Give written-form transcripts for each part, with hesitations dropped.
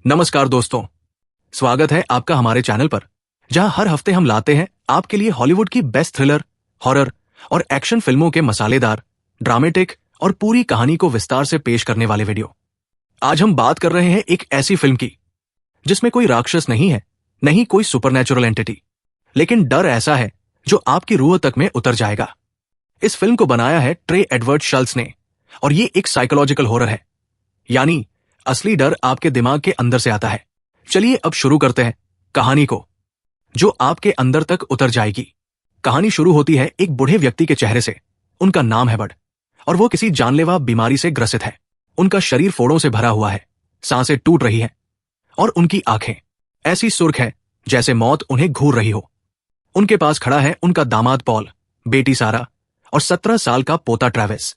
नमस्कार दोस्तों, स्वागत है आपका हमारे चैनल पर, जहां हर हफ्ते हम लाते हैं आपके लिए हॉलीवुड की बेस्ट थ्रिलर, हॉरर और एक्शन फिल्मों के मसालेदार, ड्रामेटिक और पूरी कहानी को विस्तार से पेश करने वाले वीडियो। आज हम बात कर रहे हैं एक ऐसी फिल्म की जिसमें कोई राक्षस नहीं है, नहीं कोई सुपरनैचुरल एंटिटी, लेकिन डर ऐसा है जो आपकी रूह तक में उतर जाएगा। इस फिल्म को बनाया है ट्रे एडवर्ड शल्ट्ज ने और ये एक साइकोलॉजिकल हॉरर है, यानी असली डर आपके दिमाग के अंदर से आता है। चलिए अब शुरू करते हैं कहानी को, जो आपके अंदर तक उतर जाएगी। कहानी शुरू होती है एक बूढ़े व्यक्ति के चेहरे से। उनका नाम है बड और वो किसी जानलेवा बीमारी से ग्रसित है। उनका शरीर फोड़ों से भरा हुआ है, सांसें टूट रही हैं और उनकी आंखें ऐसी सुर्ख है जैसे मौत उन्हें घूर रही हो। उनके पास खड़ा है उनका दामाद पॉल, बेटी सारा और 17 साल का पोता ट्रेविस।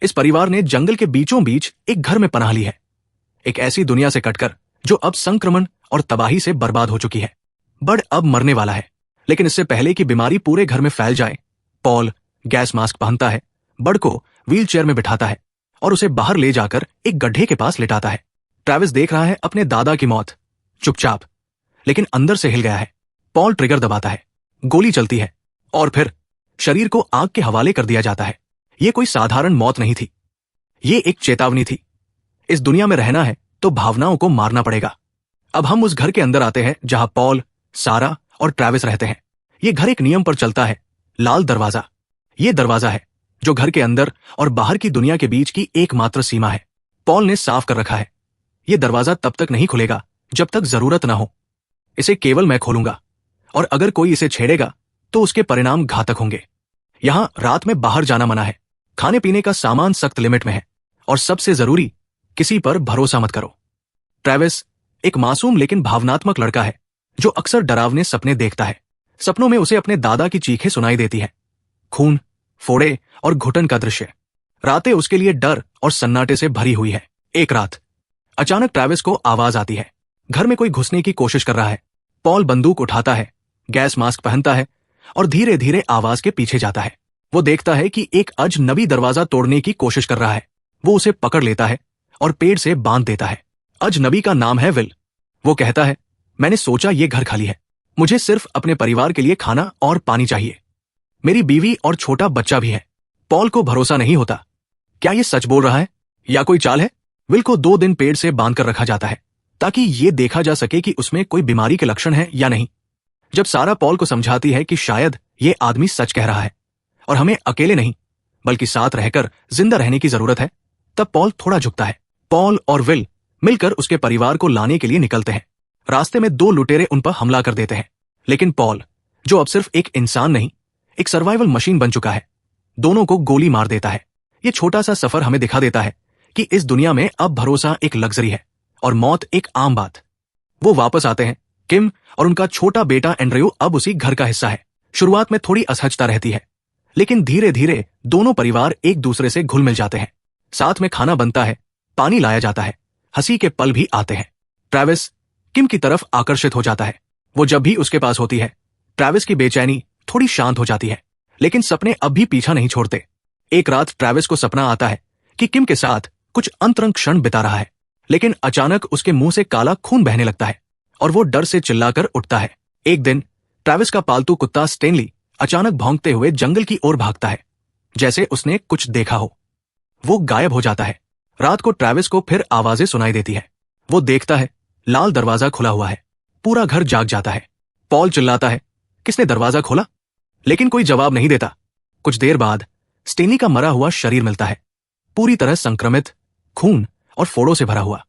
इस परिवार ने जंगल के बीचों बीच एक घर में पनाह ली है, एक ऐसी दुनिया से कटकर जो अब संक्रमण और तबाही से बर्बाद हो चुकी है। बड अब मरने वाला है, लेकिन इससे पहले कि बीमारी पूरे घर में फैल जाए, पॉल गैस मास्क पहनता है, बड को व्हील चेयर में बिठाता है और उसे बाहर ले जाकर एक गड्ढे के पास लिटाता है। ट्रेविस देख रहा है अपने दादा की मौत, चुपचाप, लेकिन अंदर से हिल गया है। पॉल ट्रिगर दबाता है, गोली चलती है और फिर शरीर को आग के हवाले कर दिया जाता है। यह कोई साधारण मौत नहीं थी, ये एक चेतावनी थी। इस दुनिया में रहना है तो भावनाओं को मारना पड़ेगा। अब हम उस घर के अंदर आते हैं जहां पॉल, सारा और ट्रेविस रहते हैं। ये घर एक नियम पर चलता है, लाल दरवाजा। ये दरवाजा है जो घर के अंदर और बाहर की दुनिया के बीच की एकमात्र सीमा है। पॉल ने साफ कर रखा है, ये दरवाजा तब तक नहीं खुलेगा जब तक जरूरत ना हो। इसे केवल मैं खोलूंगा और अगर कोई इसे छेड़ेगा तो उसके परिणाम घातक होंगे। यहां रात में बाहर जाना मना है, खाने पीने का सामान सख्त लिमिट में है और सबसे जरूरी, किसी पर भरोसा मत करो। ट्रेविस एक मासूम लेकिन भावनात्मक लड़का है जो अक्सर डरावने सपने देखता है। सपनों में उसे अपने दादा की चीखें सुनाई देती हैं, खून, फोड़े और घुटन का दृश्य। रातें उसके लिए डर और सन्नाटे से भरी हुई है। एक रात अचानक ट्रेविस को आवाज आती है, घर में कोई घुसने की कोशिश कर रहा है। पॉल बंदूक उठाता है, गैस मास्क पहनता है और धीरे धीरे आवाज के पीछे जाता है। वो देखता है कि एक अजनबी दरवाजा तोड़ने की कोशिश कर रहा है। वो उसे पकड़ लेता है और पेड़ से बांध देता है। अजनबी का नाम है विल। वो कहता है, मैंने सोचा ये घर खाली है, मुझे सिर्फ अपने परिवार के लिए खाना और पानी चाहिए। मेरी बीवी और छोटा बच्चा भी है। पॉल को भरोसा नहीं होता, क्या ये सच बोल रहा है या कोई चाल है? विल को 2 दिन पेड़ से बांध कर रखा जाता है ताकि ये देखा जा सके कि उसमें कोई बीमारी के लक्षण है या नहीं। जब सारा पॉल को समझाती है कि शायद ये आदमी सच कह रहा है और हमें अकेले नहीं बल्कि साथ रहकर जिंदा रहने की जरूरत है, तब पॉल थोड़ा झुकता है। पॉल और विल मिलकर उसके परिवार को लाने के लिए निकलते हैं। रास्ते में 2 लुटेरे उन पर हमला कर देते हैं, लेकिन पॉल, जो अब सिर्फ एक इंसान नहीं, एक सर्वाइवल मशीन बन चुका है, दोनों को गोली मार देता है। ये छोटा सा सफर हमें दिखा देता है कि इस दुनिया में अब भरोसा एक लग्जरी है और मौत एक आम बात। वो वापस आते हैं। किम और उनका छोटा बेटा एंड्रयू अब उसी घर का हिस्सा है। शुरुआत में थोड़ी असहजता रहती है, लेकिन धीरे धीरे दोनों परिवार एक दूसरे से घुल मिल जाते हैं। साथ में खाना बनता है, पानी लाया जाता है, हंसी के पल भी आते हैं। ट्रेविस किम की तरफ आकर्षित हो जाता है। वो जब भी उसके पास होती है, ट्रेविस की बेचैनी थोड़ी शांत हो जाती है, लेकिन सपने अब भी पीछा नहीं छोड़ते। एक रात ट्रेविस को सपना आता है कि किम के साथ कुछ अंतरंग क्षण बिता रहा है, लेकिन अचानक उसके मुंह से काला खून बहने लगता है और वो डर से चिल्लाकर उठता है। एक दिन ट्रेविस का पालतू कुत्ता स्टेनली अचानक भौंकते हुए जंगल की ओर भागता है, जैसे उसने कुछ देखा हो। वो गायब हो जाता है। रात को ट्रेविस को फिर आवाजें सुनाई देती है। वो देखता है, लाल दरवाजा खुला हुआ है। पूरा घर जाग जाता है। पॉल चिल्लाता है, किसने दरवाजा खोला? लेकिन कोई जवाब नहीं देता। कुछ देर बाद स्टेनी का मरा हुआ शरीर मिलता है, पूरी तरह संक्रमित, खून और फोड़ों से भरा हुआ।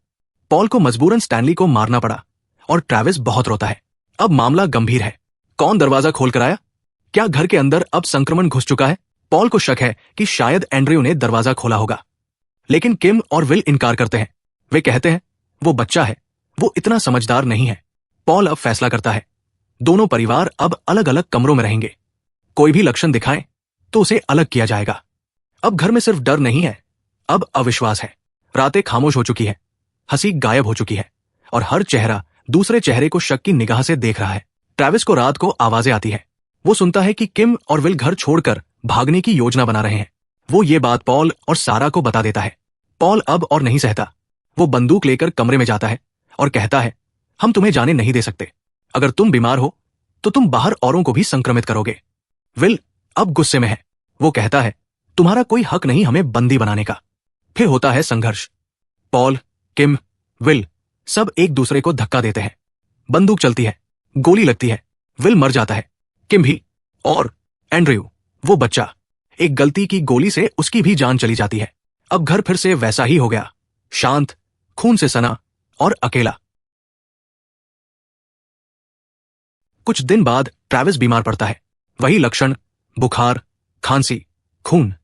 पॉल को मजबूरन स्टैनली को मारना पड़ा और ट्रेविस बहुत रोता है। अब मामला गंभीर है। कौन दरवाजा खोल कर आया? क्या घर के अंदर अब संक्रमण घुस चुका है? पॉल को शक है कि शायद एंड्रयू ने दरवाजा खोला होगा, लेकिन किम और विल इनकार करते हैं। वे कहते हैं, वो बच्चा है, वो इतना समझदार नहीं है। पॉल अब फैसला करता है, दोनों परिवार अब अलग अलग कमरों में रहेंगे। कोई भी लक्षण दिखाए तो उसे अलग किया जाएगा। अब घर में सिर्फ डर नहीं है, अब अविश्वास है। रातें खामोश हो चुकी है, हंसी गायब हो चुकी है और हर चेहरा दूसरे चेहरे को शक की निगाह से देख रहा है। ट्रेविस को रात को आवाजें आती है। वो सुनता है कि किम और विल घर छोड़कर भागने की योजना बना रहे हैं। वो ये बात पॉल और सारा को बता देता है। पॉल अब और नहीं सहता। वो बंदूक लेकर कमरे में जाता है और कहता है, हम तुम्हें जाने नहीं दे सकते। अगर तुम बीमार हो तो तुम बाहर औरों को भी संक्रमित करोगे। विल अब गुस्से में है। वो कहता है, तुम्हारा कोई हक नहीं हमें बंदी बनाने का। फिर होता है संघर्ष। पॉल, किम, विल सब एक दूसरे को धक्का देते हैं। बंदूक चलती है, गोली लगती है, विल मर जाता है, किम भी। और एंड्रयू, वो बच्चा, एक गलती की गोली से उसकी भी जान चली जाती है। अब घर फिर से वैसा ही हो गया, शांत, खून से सना और अकेला। कुछ दिन बाद ट्रैविस बीमार पड़ता है। वही लक्षण, बुखार, खांसी, खून।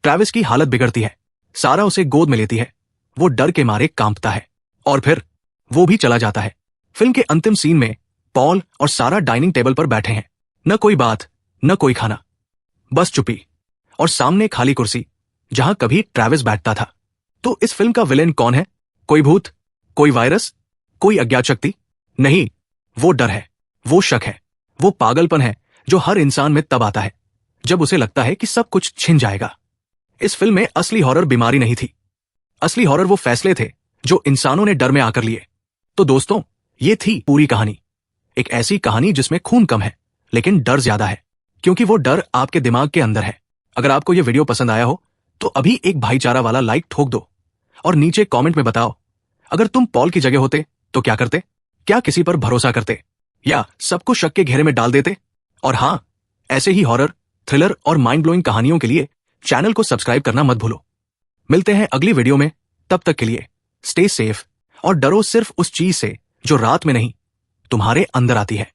ट्रैविस की हालत बिगड़ती है। सारा उसे गोद में लेती है। वो डर के मारे कांपता है और फिर वो भी चला जाता है। फिल्म के अंतिम सीन में पॉल और सारा डाइनिंग टेबल पर बैठे हैं। न कोई बात, न कोई खाना, बस चुप्पी और सामने खाली कुर्सी जहां कभी ट्रैविस बैठता था। तो इस फिल्म का विलेन कौन है? कोई भूत, कोई वायरस, कोई अज्ञात शक्ति? नहीं, वो डर है, वो शक है, वो पागलपन है जो हर इंसान में तब आता है जब उसे लगता है कि सब कुछ छिन जाएगा। इस फिल्म में असली हॉरर बीमारी नहीं थी। असली हॉरर वो फैसले थे जो इंसानों ने डर में आकर लिए। तो दोस्तों, ये थी पूरी कहानी। एक ऐसी कहानी जिसमें खून कम है लेकिन डर ज्यादा है, क्योंकि वो डर आपके दिमाग के अंदर है। अगर आपको ये वीडियो पसंद आया हो तो अभी एक भाईचारा वाला लाइक ठोक दो और नीचे कमेंट में बताओ, अगर तुम पॉल की जगह होते तो क्या करते? क्या किसी पर भरोसा करते या सबको शक के घेरे में डाल देते? और हां, ऐसे ही हॉरर, थ्रिलर और माइंड ब्लोइंग कहानियों के लिए चैनल को सब्सक्राइब करना मत भूलो। मिलते हैं अगली वीडियो में, तब तक के लिए स्टे सेफ और डरो सिर्फ उस चीज से जो रात में नहीं, तुम्हारे अंदर आती है।